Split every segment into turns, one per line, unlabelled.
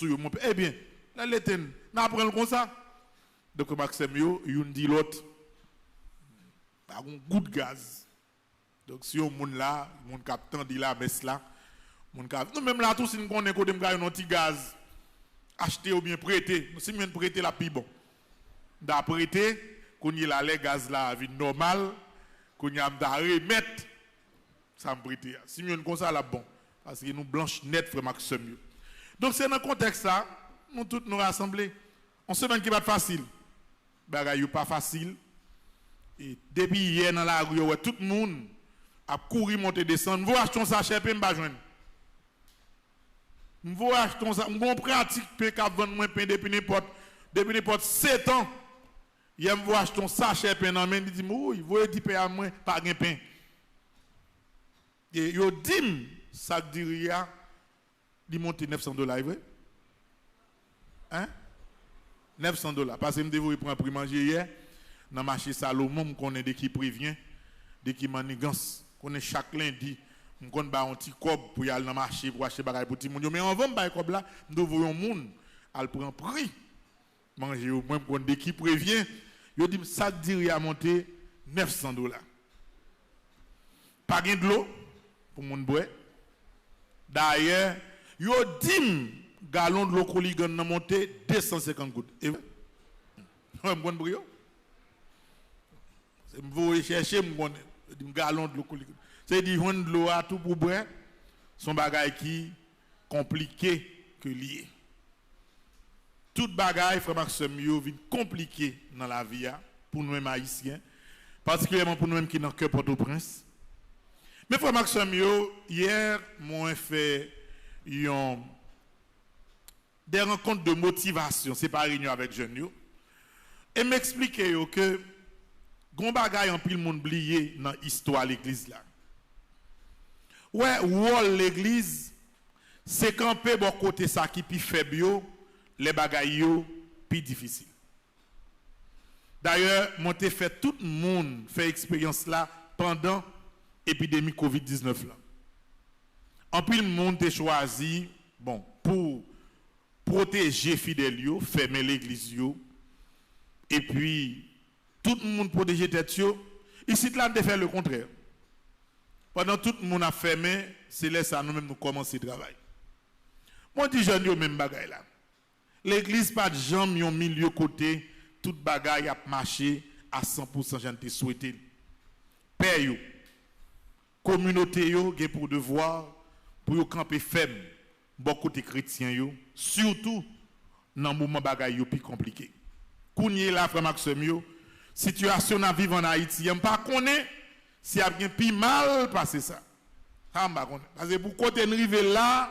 Eh bien, là, l'éteint, n'a apprend comme ça. Donc, Maxime, il dit l'autre, un goût de gaz. Donc, si on est là, mon capitaine dit là, baisse là, nous, même là, tout, si nous connaissons un petit gaz, acheter ou bien prêter, si nous prêter la plus bon. D'apprêter, qu'on y a les gaz là, à vie normale, qu'on y a remettre, ça me prêter. Si nous comme ça, là, bon. Parce que nous blanches net, frère Maxime. Donc, c'est dans le contexte ça, nous tous nous rassembler. On se demande qui va être facile. Bagay pas facile. Et depuis hier dans la rue, tout le monde a couru, monter, descendre. Vous achetez un sachet, puis je ne vous achetez ça. Vous pratique, puis qu'à vendre moins pain depuis n'importe 7 ans. Il vous achetez un sachet, puis dans main, il dit, oui, vous dites pain à moins, pas de pain. Et vous dites, ça dirait, il monte $900, vrai? Hein? $900. Parce que je devais prendre pour manger hier, dans le marché Salomon, je connais des qui prévient, des qui manigance. Je connais chaque lundi, je connais un petit cob pour aller dans le marché pour acheter des bagages pour tout le monde. Mais avant de cob là, nous voyons les gens, elle prend prix. Manger au moins pour des qui prévient, je dis ça dirait à monter $900. Pas de l'eau pour mon boire. D'ailleurs, yo dim gallon de l'eau coligan n'a monté 250 gouttes. Et bon brio. C'est me chercher mon gallon de l'eau coligan. C'est dit on de l'eau à tout pour boire. Son bagage qui compliqué que lié. Toute bagaille frère Maxime yo vient compliqué dans la vie pour nous haïtiens, particulièrement pour nous qui dans cœur Port-au-Prince. Mais frère Maxime yo hier moi fait des rencontres de motivation, c'est pas réunion avec jeunes yo. Et m'expliquer yo que gon bagay en pile monde oublié dans histoire l'église là. Ouais, wall l'église c'est camper bon côté ça qui pi faible yo, les bagay yo pi difficile. D'ailleurs, moi t'ai fait tout le monde fait expérience là pendant épidémie Covid-19 là. En pile monde t'ai choisi bon pour protéger fidèles yo, fermer l'église yo et puis tout le monde protéger tête yo. Ici là de faire le contraire. Pendant tout le monde a fermé, c'est là ça nous même nous commencer le travail. Moi dis jeunes yo même bagay là. L'église pas de jambe yon milieu côté tout bagay a marché à 100% j'en te souhaité. Père yo, communauté yo gen pour devoir pour yo camper ferme bon côté chrétien yo, surtout dans moment bagay yo plus compliqué. Kounye la frère Maxime yo, situation à vivre en Haïti, y'aime pas connaît si y a bien plus mal passé ça. Ça m'pa connaît. Parce que pour côté rive là,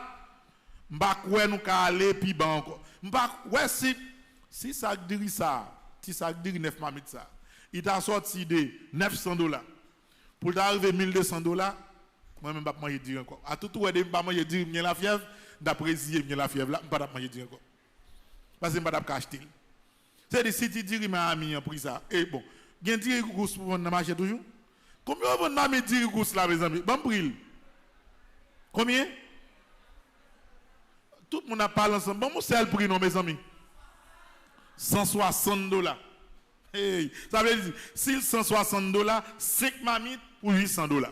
m'pa quoi nous ka aller puis ban encore. M'pa ouais si ça dit ça, si ça dit 9 mamit ça. Il t'a sorti de $900 pour t'arriver $1200. Moi même pas manger dire encore. À tout ouais pas manger dire m'y la fièvre, d'après si m'y la fièvre là, pas manger dire encore. Parce que pas acheter. C'est des si tu dis ma ami en prix ça. Et bon, gen dire gousse pour vendre dans marché toujours. Combien vous vendez dire gousse là mes amis? Bon prix. Combien? Tout le monde a parlé ensemble. Bon, c'est le prix non mes amis. $160. Hey, ça veut dire si $160, 5 mamites pour $800.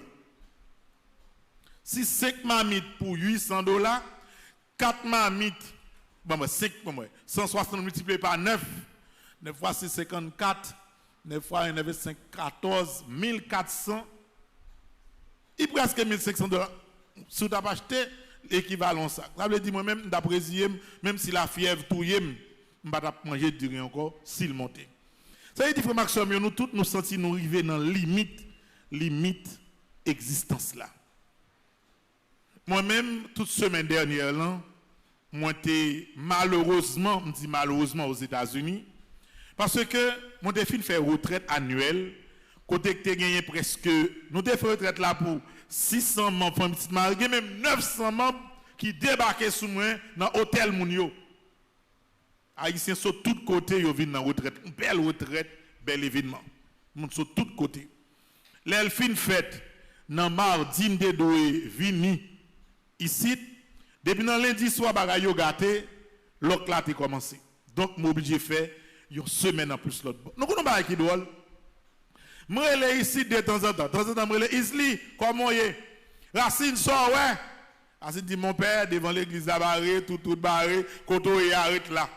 Si 5 mamites pour $800, 4 mamites, bon, 5, 160 multiplié par 9, 9 fois 6, 54, 9 fois 1, 9, 5, 14, 1400, il presque $1500. Si tu as acheté l'équivalent ça. Ça veut dire moi-même, d'après même si la fièvre touille, je ne vais pas manger de rien encore s'il monte. Ça veut dire, frère Maxime, nous tous nous sentons nous arriver dans la limite existence là. Moi-même, toute semaine dernière, là, moi j'étais malheureusement aux États-Unis, parce que mon défi fait retraite annuelle, côté que tu as gagné presque, nous avons fait retraite là pour 600 membres, pour une petite mariée, même 900 membres qui débarquaient sous moi dans l'hôtel Mounio. Haïtiens sur tous côtés, ils viennent dans la retraite. Une belle retraite, bel événement. Ils sont sur tous côtés. L'elfine fête, dans mardi, de vini ici. Depuis dans lundi soir, bagay yo gâté, l'autre là a commencé. Donc, je suis obligé de faire une semaine en plus l'autre. Nous connaissons pas qui drôle. Je suis ici de temps en temps. De temps en temps, je suis ici. Comment est? Racine sort, ouais. Racine dit, mon père, devant l'église, barré, tout barré, koto et arrête là.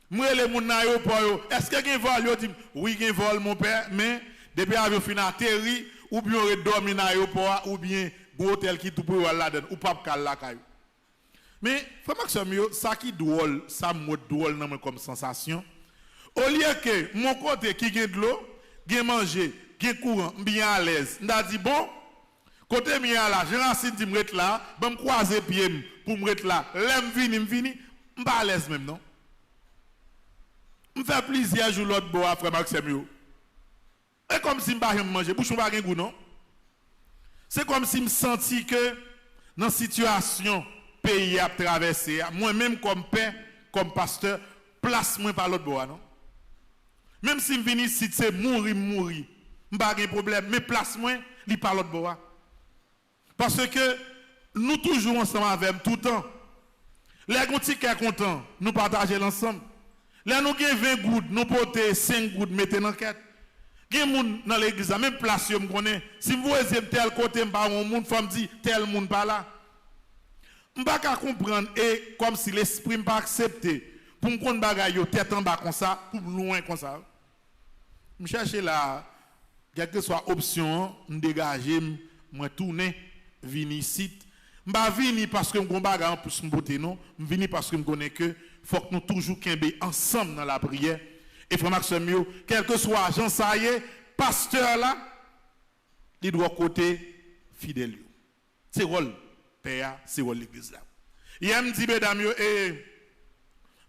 Je suis les gens aéroport. Est-ce qu'il y a un vol? Dit, oui, il y a un vol, mon père, mais depuis l'avion fin atterri, ou bien on dormi dans l'aéroport, ou bien un hôtel qui tout pour là-dedans, ou pas pour là. Mais, frère Maxime, ça qui drôle, ça me drôle comme sensation. Au lieu que mon côté qui gagne de l'eau, gagne manger, gagne courant, bien à l'aise. On a dit bon, côté mien là, j'ai racine dit me là, ben me croiser pied pour me là. L'aime vini, me pas à l'aise même non. Me fait plaisir jour l'autre bois frère Maxime. Et comme si me pas manger, bouchon pas gagne goût non. C'est comme si me senti que dans situation pays à traverser, moi-même comme père, comme pasteur, place moi par l'autre bois, non? Même si je viens ici, c'est mourir, je n'ai pas de problème, mais place moi, il par l'autre bois. Parce que nous toujours ensemble avec tout le temps. Les gens qui sont contents, nous partageons l'ensemble. Les nous avons 20 gouttes, nous portons 5 gouttes, mettez dans la quête. Il y a des gens dans l'église, même place, je me connais. Si vous voyez tel côté, je ne peux pas dire tel monde pas là. Je ne peux pas comprendre, et comme si l'esprit n'a pas accepté, pour me comprendre bagaille, tête en bas comme ça, pour loin comme ça. Je cherche là, quelle que soit option, je dégage, je tourne, venir ici. Je ne viens pas parce que je ne bagaille en plus me non, je viens parce que je connais que faut que nous toujours ensemble dans la prière. Et frère Maxime, quel que soit Jean Saye, pasteur là, il doit côté fidèle. C'est rôle père, c'est rôle l'église là. Il me dit mesdames et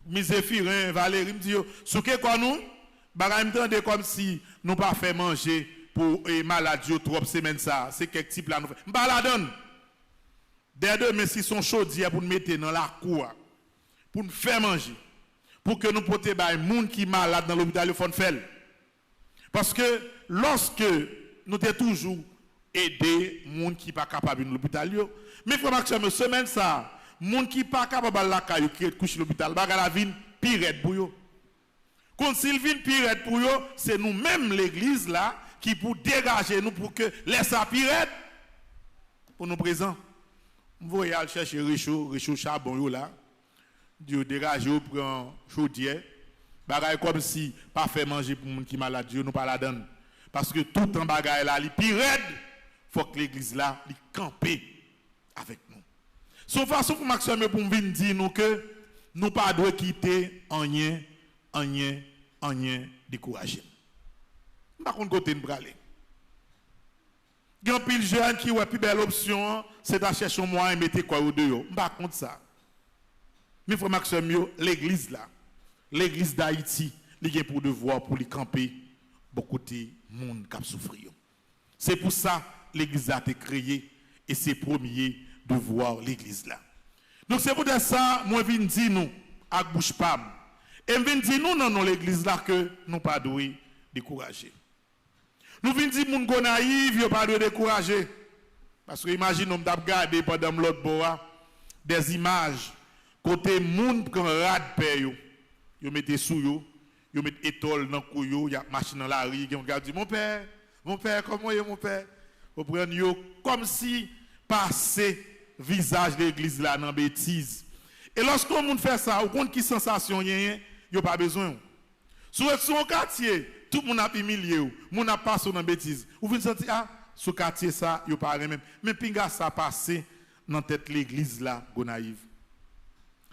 Miséphirin, Valérie me dit ce que quoi nous bagay me comme si nous pas fait manger pour maladie trop semaine ça, c'est quel type là nous fait. M'pa la donne. Des mais si sont chaudières pour nous mettre dans la cour pour nous faire manger. Pour que nous portions les gens qui sont malades dans l'hôpital, il faut faire. Parce que lorsque nous avons toujours aidé les gens qui ne sont pas capables de l'hôpital, mais il faut que semaine ça, les gens qui ne sont pas capables de la caille, qui couchent à l'hôpital, la vie pire pour eux. Quand s'ils viennent pire pour eux, c'est nous-mêmes l'église là qui pour dégager nous pour que laisse à pire pour nous présents. Vous voyez aller chercher réchaud charbon là. Dieu dégage ou prend chaudière bagaille comme si pas fait manger pour monde qui malade Dieu nous pas la donne parce que tout en bagaille là li pire faut que l'église là li camper avec nous sauf façon pour Maxime pour venir dire nous que nous pas doit quitter rien décourager par contre côté nous braler grand pile jeune qui ouais plus belle option c'est d'acheter chercher moyen mettre quoi au dehors par contre ça. Mais frère Maxime, l'église là, l'église d'Haïti, il a pour devoir pour les camper beaucoup de monde qui souffre. C'est pour ça que l'église a été créée et c'est premier de voir l'église là. Donc c'est pour ça moi je viens dire nous à bouche pam et je viens dire nous dans l'église là que nous pas doué décourager. Nous venons dire moun ko naïf, yo pas doué décourager. Parce que imagine on t'a regardé pendant l'autre bois des images côté moun prend rad père yo mettez sous yo mettez étole dans cou yo y a machine dans la rue on regarde dit mon père comment est mon père on prend yo comme si passer visage de l'église là dans bêtise et lorsqu'on moun fait ça ou compte qui sensation y a pas besoin sur son quartier tout le monde a humilié moun a passé dans bêtise ou vous sentir ah ce quartier ça yo pas même mais pinga ça passé dans tête l'église là gonaïve.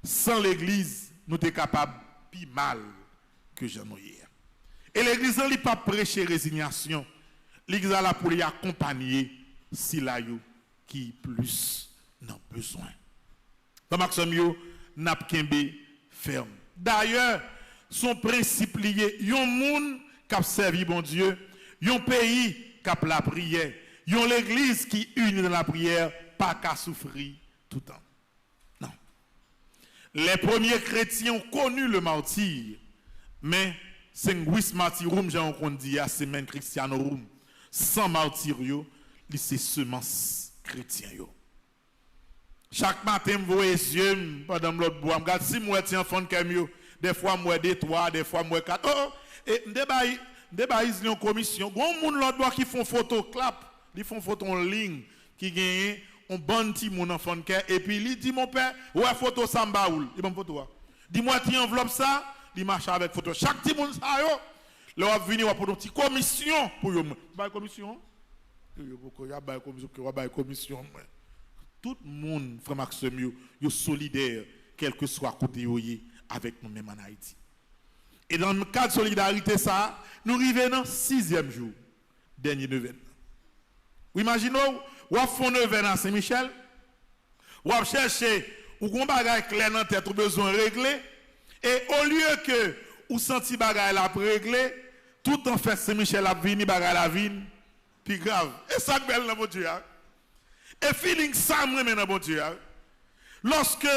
Sans l'église, nous sommes capables de plus mal que j'en ai hier. Et l'église n'a pas prêché résignation. L'église a là pour les accompagner si là qui plus n'a besoin. Dans Maxime, n'a pas ferme. D'ailleurs, son principe lié, yon moun qui a servi bon Dieu, yon pays qui a la prière, yon l'église qui unit dans la prière, pas qu'à souffrir tout le temps. Les premiers chrétiens ont connu le martyr, mais c'est un martyrum, j'ai dit, c'est même christianorum. Sans martyr, c'est semence chrétien. Chaque matin, je vois les yeux pendant l'autre bois. Je regarde si moi, je suis enfant de camion. Des fois, moi, des trois, des fois, moi, quatre. Oh, et ils ont une commission. Il y a des gens l'autre bois qui font photo clap. Ils font photo en ligne. Qui gagnent un bon petit mon enfant de cœur. Et puis, il dit, mon père, ouais, photo ça m'baoul. Il dit, photo. Dis-moi, tu enveloppes ça. Il marche avec photo. Chaque petit monde, ça, yo. Là, on va venir pour une petite commission. Pour eux. Bah, commission. Il y a une commission. Tout le monde, frère Maxime, est solidaire, quel que soit côté avec nous-mêmes en Haïti. Et dans le cadre de solidarité, ça, nous arrivons dans le 6e jour, dernier neuvaine. Vous imaginez, vous faites neuvaine à Saint-Michel, vous cherchez, vous avez un bagage clair dans la tête, vous avez besoin de régler, et au lieu que vous sentez bagage la régler, tout en fait Saint-Michel a venu, bagage la vie, puis grave. Et ça, c'est belle dans votre Dieu. Et feeling ça, moi, dans bon Dieu. Lorsque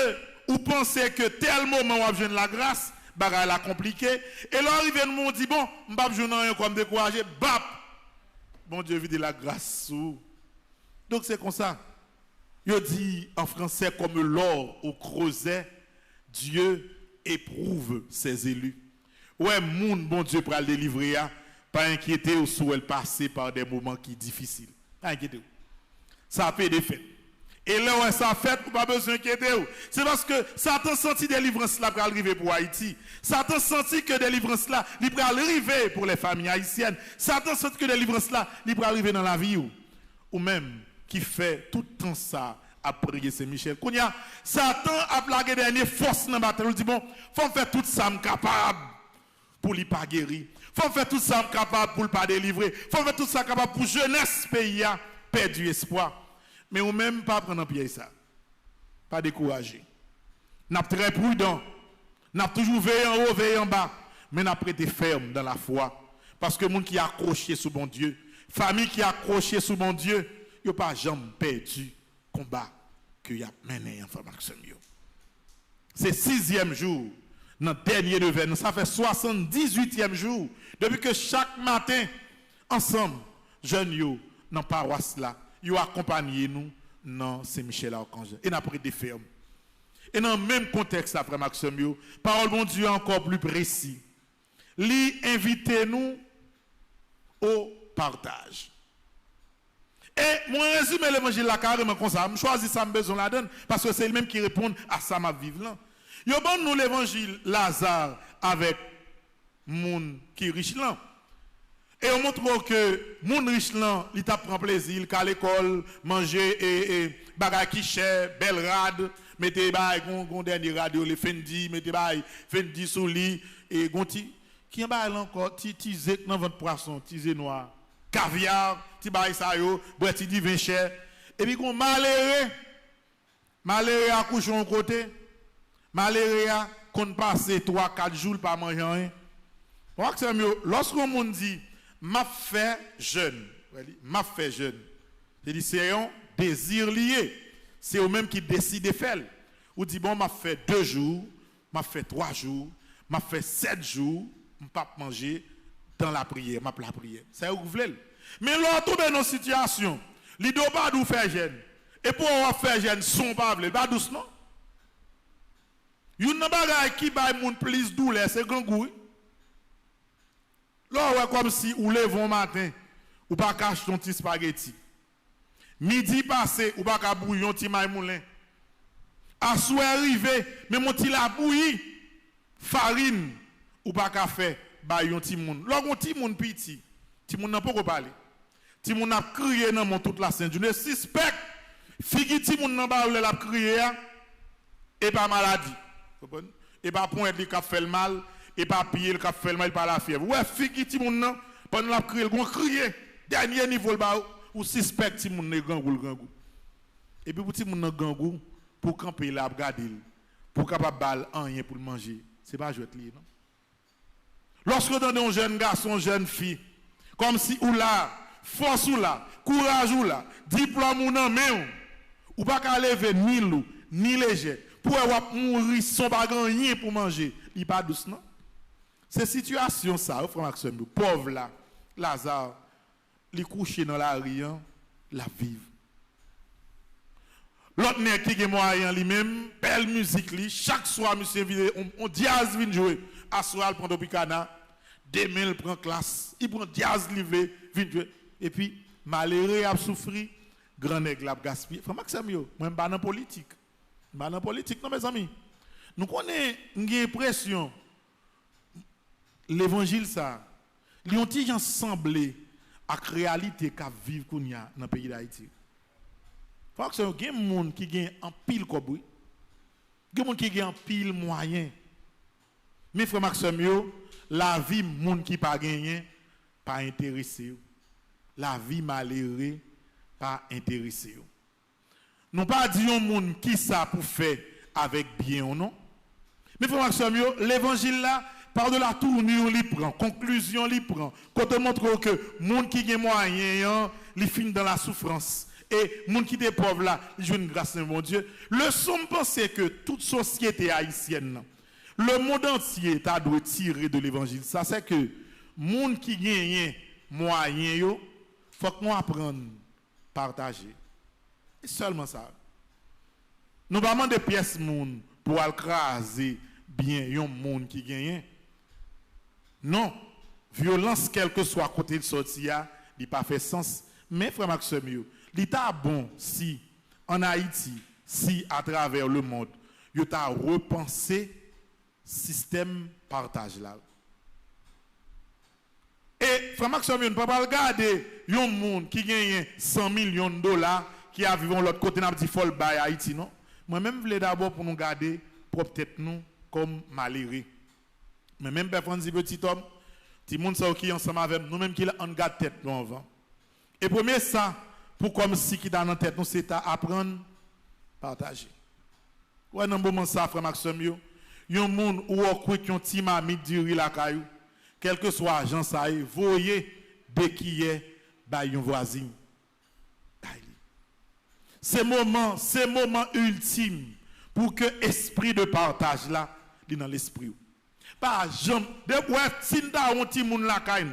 vous pensez que tel moment vous avez la grâce, bagay la compliqué, et là, arrive le monde dit, bon, je ne vais pas rien comme décourager, bap! Bon Dieu, vide la grâce. Donc c'est comme ça. Il dit en français, comme l'or au creuset, Dieu éprouve ses élus. Ouais, moun, bon Dieu, pour le délivrer, pas inquiéter ou sous elle passer par des moments qui sont difficiles. Pas inquiéter. Ça fait des faits. Et là où ça fait, vous pas besoin d'inquiéter. C'est parce que Satan senti délivrance là pour arriver pour Haïti. Satan senti que délivrance là, il pour arriver pour les familles haïtiennes. Satan senti que délivrance là, il pour arriver dans la vie ou même qui fait tout le temps ça à prier Saint-Michel. Quand y a Satan a plagué dernier force dans la bataille, il dit bon, faut faire tout ça capable pour lui pas guérir. Faut faire tout ça capable pour ne pas délivrer. Faut faire tout ça capable pour jeunesse pays a perdu espoir. Mais ou même pas prendre en pied ça. Pas décourager. N'a très prudent. N'a toujours veillé en haut, veillé en bas, mais n'a prêté ferme dans la foi parce que monde qui accroché sous bon Dieu, famille qui accroché sous bon Dieu, yo pas jamais perdu combat que y a mené en femme Maxime. C'est 6e jour. Dans le dernier neuvaine, ça fait 78e jour. Depuis que chaque matin, ensemble, jeunes yo, dans la paroisse là, ils accompagnent nous dans Saint-Michel-Archange. Et nous avons pris des fermes. Et dans le même contexte, après Maxime, parole de Dieu encore plus précis. Lui invitez nous au partage. Et moi, résume l'évangile là carrément comme ça. Je choisis ça, je besoin la donne, parce que c'est le même qui répond à ça, ma vive là. Yo bon nous l'évangile Lazare avec moun qui riche là. Et on montre que moun riche là, il t'a prend plaisir, il à l'école, manger et bagay qui cher, belle rade, mettez bay gon dernier radio les Fendi, mettez bay Fendi sous lit et gonti qui en bay encore ti zek dans votre poisson, ti zé noir, caviar, ti bay ça yo, boire ti di vin cher. Et puis gon malheureux accouche en côté. Malheureux qu'on passe 3-4 jours pas manger rien. Lorsque on dit m'a fait jeune, c'est un désir lié. C'est eux même qui décident de faire. Ou dit bon m'a fait 2 jours, m'a fait 3 jours, m'a fait 7 jours, m'a pas manger dans la prière, m'a la prière. C'est où vous voulez. Mais là on tombe dans une situation, li do pas dou faire jeune. Et pour faire jeune son pas douce non. Yon nan bagay qui bay moun plus douleur, c'est gangou. Là, ouais, comme si ou levon matin, ou pas cache ton petit spaghetti. Midi passé, ou pas ka bouillon ti may moulin. À soir arrivé, mais mon ti la bouilli, farine, ou pas ka fait, bay yon ti moun. Là, yon ti moun piti, ti moun nan pas parler. Ti moun a crié nan mon toute la sainte journée. Suspect, figi ti moun nan ba ou la crié, et pas maladie. Et pas point qui a fait le mal, et pas piller le qui a fait le mal par la fièvre. Ouais, fille qui moun nan, pendant la crier, gon crier, dernier niveau le ba ou suspect ti moun nan gangou. Et puis pour ti moun nan gangou, pour camper là, regarder, pour capable bal rien pour manger, c'est pas jouet li non. Lorsque vous avez un jeune garçon, jeune fille, comme si ou là, force ou là, courage ou là, diplôme ou nan mais ou pas ka lever ni lourd, ni léger. Pour mourir sans pas rien pour manger, il pas douce non. Ces situations ça, frère Maxime, pauvre là, Lazare, il couché dans la rue, la vive. L'autre nèg qui gen moyen lui-même, belle musique li, chaque soir monsieur on jazz vient jouer. À soir il prend Tropicana, demain il prend classe, il prend jazz livré, vient jouer. Et puis malheureux a souffri, grand nèg l'a gaspillé. Frère Maxime yo, moi pas dans politique. Pas dans politique non mes amis. Nous connaissons une impression l'évangile ça, li ont ti gens semblé à la réalité qu'a vivre qu'on y a dans le pays d'Haïti. Faut que il y a des gens qui gagnent en pile coboui. Il y a des gens qui gagnent en pile moyen. Mais frère Maxime yo, la vie monde qui pas gagné pas intéressé. La vie malheureux pas intéressé. Nous pas dire un monde qui ça pour faire avec bien ou non. Mais frère Maxime yo, l'évangile là par de la tournure, il prend, conclusion, il prend. Quand on montre que les gens qui ont moyen, ils finissent dans la souffrance. Et les gens qui sont pauvres là, ils jouent une grâce de mon Dieu. Le somme penser que toute société haïtienne, le monde entier, doit tirer de l'évangile. Ça, c'est que les gens qui ont moyen, il faut que nous apprenions à partager. Et seulement ça. Nous ne pas des pièces pour écraser bien les gens qui gagnent. Non, violence, quel que soit côté de sortir, il n'a pas fait sens. Mais, frère Maxime, il est bon si, en Haïti, si à travers le monde, il a repensé le système partage là. Et, frère Maxime, on ne peut pas regarder un monde qui gagne 100 millions de dollars qui a vécu de l'autre côté, n'a dit folle by Haïti, non? Moi-même, je voulais d'abord pour nous garder, pour peut-être nous, comme malheureux. Mais même personne dit petit homme, petit monde qui ensemble avec nous même qui en garde tête nous avant. Et premier ça pour comme si qui dans tête nous c'est à apprendre partager. Ouais dans moment ça frère Maxime yo, yon monde ou quoi qui ont ti mamite diri la caillou, quel que soit agent ça y voyez dès qui est ba yon voisin. C'est moment ultime pour que esprit de partage là dans l'esprit. Par exemple, si nous avons un petit monde la caille,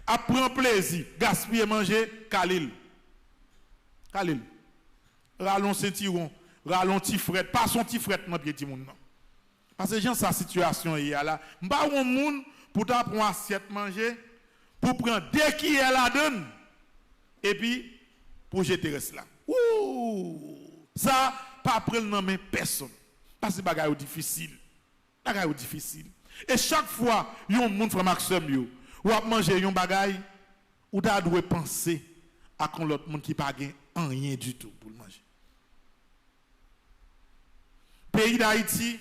à prendre plaisir, gaspiller manger, Khalil. Rallons ceinturon, rallons petit fret, pas son petit fret dans pied petit monde. Parce que j'ai sa situation hier là, m'pa un monde pour prendre assiette manger, pour prendre dès qui est la donne et puis pour jeter reste là. Ouh! Ça pas prendre nom personne. Parce que bagaille difficile. Bagaille difficile. Et chaque fois, yon moun frère Maxime yo, ou a manger yon bagay, ou da doit penser à kon l'autre monde qui pas gain rien du tout pour le manger. Pays d'Haïti,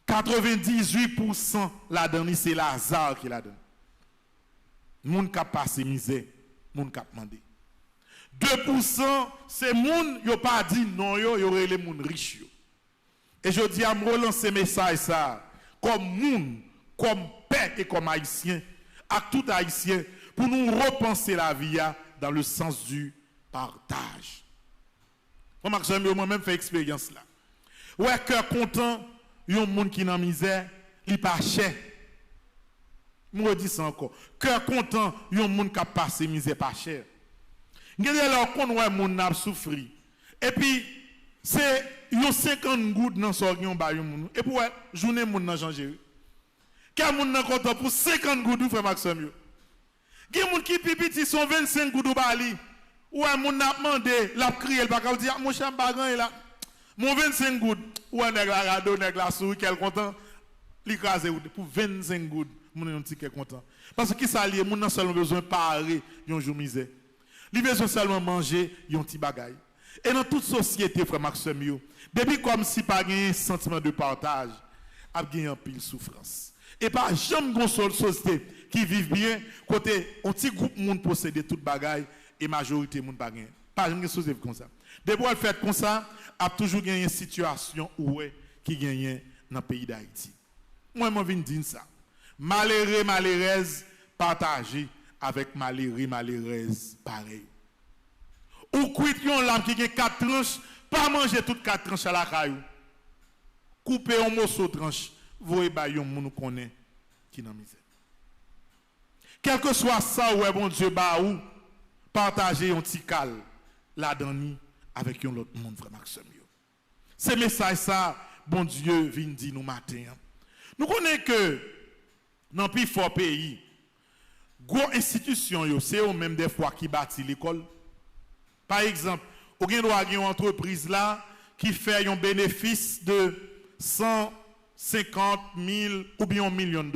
98% la donne c'est Lazare qui la donne. Moun k'ap passe misère, moun k'ap mandé. 2% c'est moun yo pas dit non yo les moun riche yo. Et je dis à me relancer message ça comme moun, comme père et comme haïtien, à tout haïtien, pour nous repenser la vie dans le sens du partage. Moi-même fait expérience là. Ouais, cœur content, yon moun qui dans misère, il pas cher. Moi dis ça encore. Cœur content, yon moun qui a passé misère pas cher. Ngene alors qu'on ouais moun n'a souffri. Et puis c'est yon 50 gouttes dans son yon ba yon moun. Et puis ouais, journée moun nan changer. Quel moun nan content pour 50 gouttes frère Maxime yo. Gen moun qui pipiti son 25 gouttes bali. Ouais moun n'a demandé, l'a crier, pas ka dire mon cher bagan là. Mon 25 gouttes. Ouais nèg la rado nèg la souris quel content. Li krasé pour 25 gouttes. Moun yon ticket content. Parce que qui ça lié moun nan seulement besoin parer yon jour misère. Li besoin seulement manger yon ti bagay. Et dans toute société, frère Maxime yo, depuis comme si pas un sentiment de partage, a gagné un pile souffrance. Et pas jamais une société qui vit bien, côté un petit groupe monde posséder toute bagaille et majorité monde pas gagner. Pas jamais une société comme ça. Depuis elle fait comme ça, a toujours gagné une situation où qui gagne dans le pays d'Haïti. Moi je viens dire ça. Malheureux malheureuse partager avec malheureux malheureuse pareil. Ou quitte yon lame qui a 4 tranches, pas manger toutes 4 tranches à la caillou. Couper un morceau de tranche, voyez ba yon moun connaît qui nan misère. Quel que soit ça, ouais bon Dieu ba ou, partager un petit cal, la dani, avec un autre monde, frère Maxime. C'est message ça, bon Dieu, vient dire nous matin. Nous connaissons que dans le plus fort pays, gros institutions, c'est eux même des fois qui bâtissent l'école. Par exemple, vous avez une entreprise là qui fait un bénéfice de 150 000 ou bien $1 million.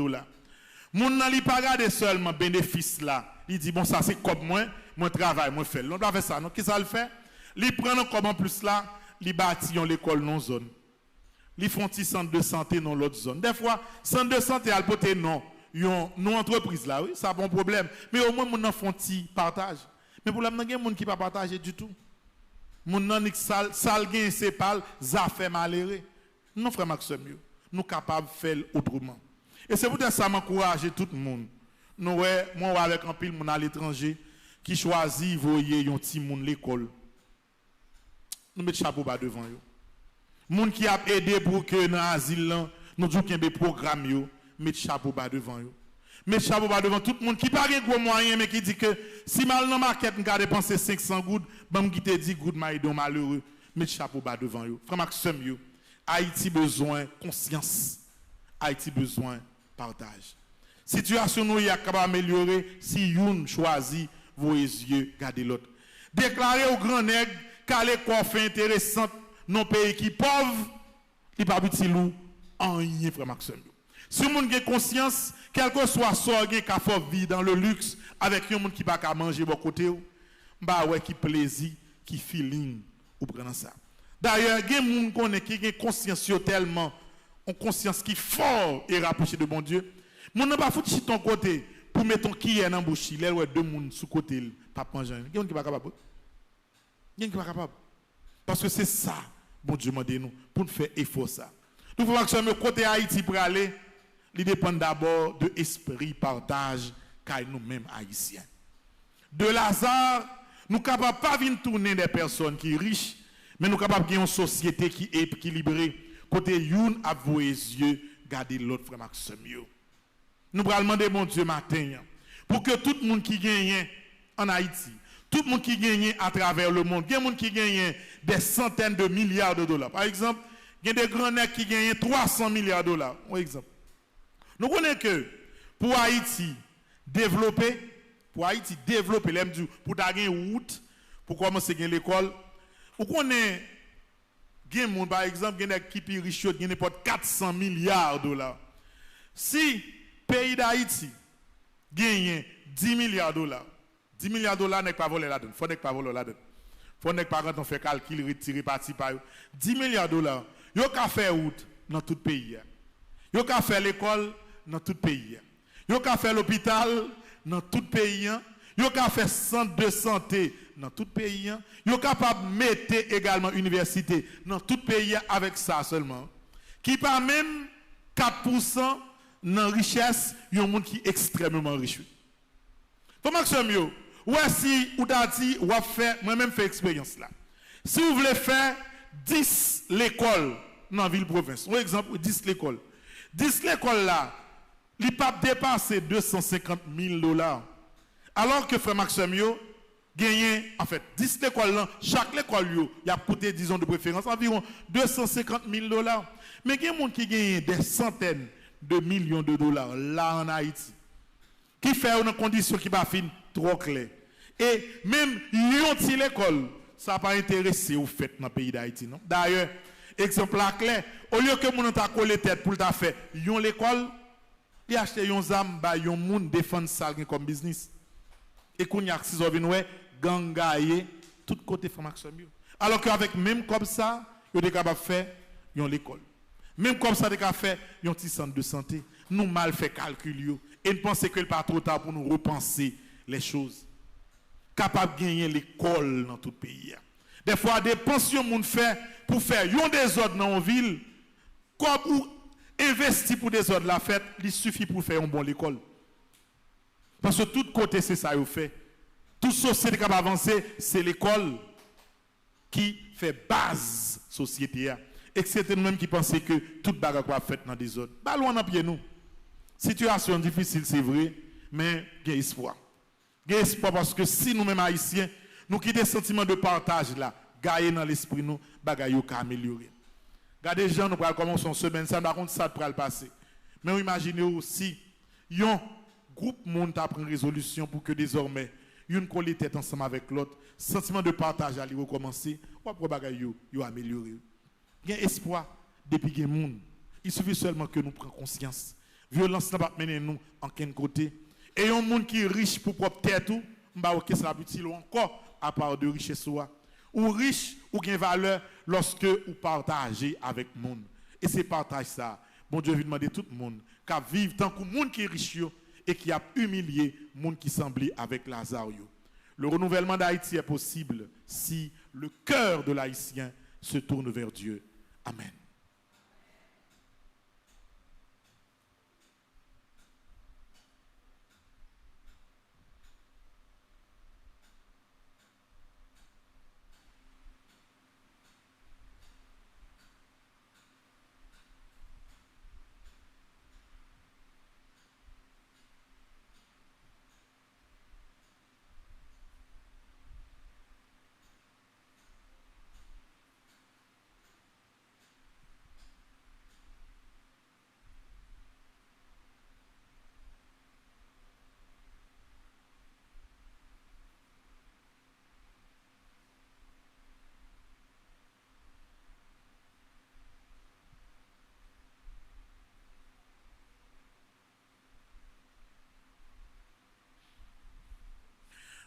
Moun nan li pas regarder seulement bénéfice là. Il dit bon ça c'est comme moi travail, moi fait. On doit faire ça. Non, qui ça le fait? Li prend comme en plus là, li bâti l'école non zone. Li font ti centre de santé dans l'autre zone. Des fois, centre de santé al poté non, yon entreprise là, oui, ça bon problème. Mais au moins moun nan font ti partage. Mais pour l'am nan gen moun qui pas partager du tout. Moun nan nik sal gen c'est pas za fait malheureux. Non frère Maxime, nous capables de faire autrement. Et c'est pour ça que ça m'encourage tout le monde. Nous, moi, avec un pile moun à l'étranger qui choisit voyer un petit monde l'école. Nous mettons chapeau bas devant eux. Moun qui a aidé pour que dans l'asile, nous disons qu'il y a des programmes, yo, mettons chapeau bas devant eux. Mettons chapeau bas devant tout le monde qui n'a pas de gros moyens, mais qui dit que si mal dans la market, nous avons dépensé 500 gouttes, ben qui te dit gouttes, mais malheureux. Mettons chapeau bas devant eux. Frère Maxime, yo, Haïti besoin conscience. Haïti besoin partage. Situation nous y a capable d'améliorer si une choisit vos yeux garder l'autre. Déclarer au grand nègre qu'à l'école fait intéressante nos pays qui pauvres, il pas petit loup en rien frère Maxime. Si le monde a conscience, quel que soit ce qui a fait vie dans le luxe avec un monde qui pas qu'à manger bon côté bah ouais qui plaisir, qui feeling ou prenant ça. D'ailleurs, il y a des gens qui ont conscience tellement, ont conscience qui est fort et rapproché de bon Dieu. Moun n'a pas foutu sur ton côté pour mettre ton qui est dans bouche, il y a deux personnes sous côté pas manger. Il y a qui pas capable. Il y a qui pas capable. Parce que c'est ça, bon Dieu m'a dit nous pour nous faire effort ça. Nous faut que le côté Haïti pour aller, il dépend d'abord de l'esprit partage car nous-mêmes haïtiens. De Lazare, nous ne sommes pas venir tourner des personnes qui sont riches, mais nous sommes capables de une société qui est équilibrée. Côté youn a vos yeux, garder l'autre frère Maxime. Nous allons demander mon Dieu matin pour que tout le monde qui gagne en Haïti, tout le monde qui gagne à travers le monde, il y a des gens qui gagnent des centaines de milliards de dollars. Par exemple, il y a des grands nègres qui gagnent 300 milliards de dollars. Par exemple. Nous connaissons que pour Haïti développer, pour gagner une route, pour commencer à gagner l'école, vous connaissez, par exemple, il y a des qui sont riches, qui ont 400 milliards de dollars. Si le pays d'Haïti gagne 10 milliards de dollars, 10 milliards de dollars n'est pas volé là-dedans. Il faut pas voler là-dedans. Il faut pas quand on fait calcul, retirer parti par eux. 10 milliards de dollars, il y a faire route dans tout le pays. Il y a faire l'école dans tout le pays. Il y a faire l'hôpital dans tout le pays. Il y a faire centre de santé dans tout le pays. Il y a capable de mettre également université dans tout le pays avec ça seulement. Qui pas même 4% dans la richesse, il y a un monde qui est extrêmement riche. Comment Maxime, ouais, si vous avez dit, moi-même fait expérience là. Si vous voulez faire 10 l'école dans la ville-province, par exemple, 10 l'école. 10 l'école là, il ne peut pas dépasser 250 000 dollars. Alors que frère Maxime, gagne, en fait, 10 l'école là, chaque école, il a coûté, disons, de préférence, environ 250 000 dollars. Mais il y a des gens qui gagnent des centaines de millions de dollars là en Haïti, qui fait une condition qui va finir trop claire. Et même yon l'école, ça n'a pas intéressé au fait dans le pays d'Haïti. D'ailleurs, exemple clair, au lieu que mon ta collé tête pour ta fait, yon l'école, il achète yon zam ba yon moun défendre ça comme business. Et qu'on y a si vous ouais gangaye tout côté formation. Alors qu'avec même comme ça, vous êtes capable de faire yon l'école. Même comme ça, vous êtes capable de faire yon petit centre de santé. Nous mal fait calcul et nous pensons que ce n'est pas trop tard pour nous repenser les choses. Capable de gagner l'école dans tout le pays. Des fois, des pensions moun fait pour faire yon des ordres dans une ville, comme ou investir pour des ordres la fête, il suffit pour faire une bonne école. Parce que tout côté, c'est ça qu'il fait. Toute société qui va avancer, c'est l'école qui fait base société. Et c'est nous-mêmes qui pensons que toute bagarre va faire dans des ordres. Pas loin dans pied nous. Situation difficile, c'est vrai, mais il y a espoir. Il y a espoir parce que si nous-mêmes haïtiens, nous quittons le sentiment de partage là, gagner dans l'esprit nous, bagay yo ka améliorer. Regardez gens nous pral commencer une semaine, ça par contre ça pral passer. Mais imaginez aussi yon groupe monde t'a pris résolution pour que désormais une coller tête ensemble avec l'autre, sentiment de partage à recommencer, ou pour bagay yo améliorer. Il y a espoir depuis que monde. Il suffit seulement que nous prenions conscience. Violence n'a pas mené nous en quel côté. Et un monde qui est riche pour propre tête tout, m'ba OK ça utile encore à part de richesse soi. Ou riche ou gain valeur lorsque vous partagez avec le monde. Et c'est partage ça. Bon Dieu veut demander tout le monde qu'à vivre tant que le monde qui est riche et qui a humilié le monde qui semblait avec Lazare. Le renouvellement d'Haïti est possible si le cœur de l'Haïtien se tourne vers Dieu. Amen.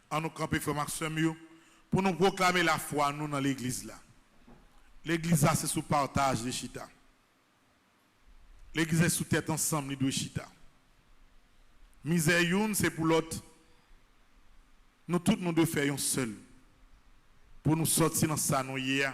En nous camper, frère Maxime, pour nous proclamer la foi, nous, dans l'église là. L'église là, c'est sous partage de chita. L'église est sous tête ensemble de chita. Misère une, c'est pour l'autre. Nous tous nous devons faire un seul. Pour nous sortir dans ça, nous hier.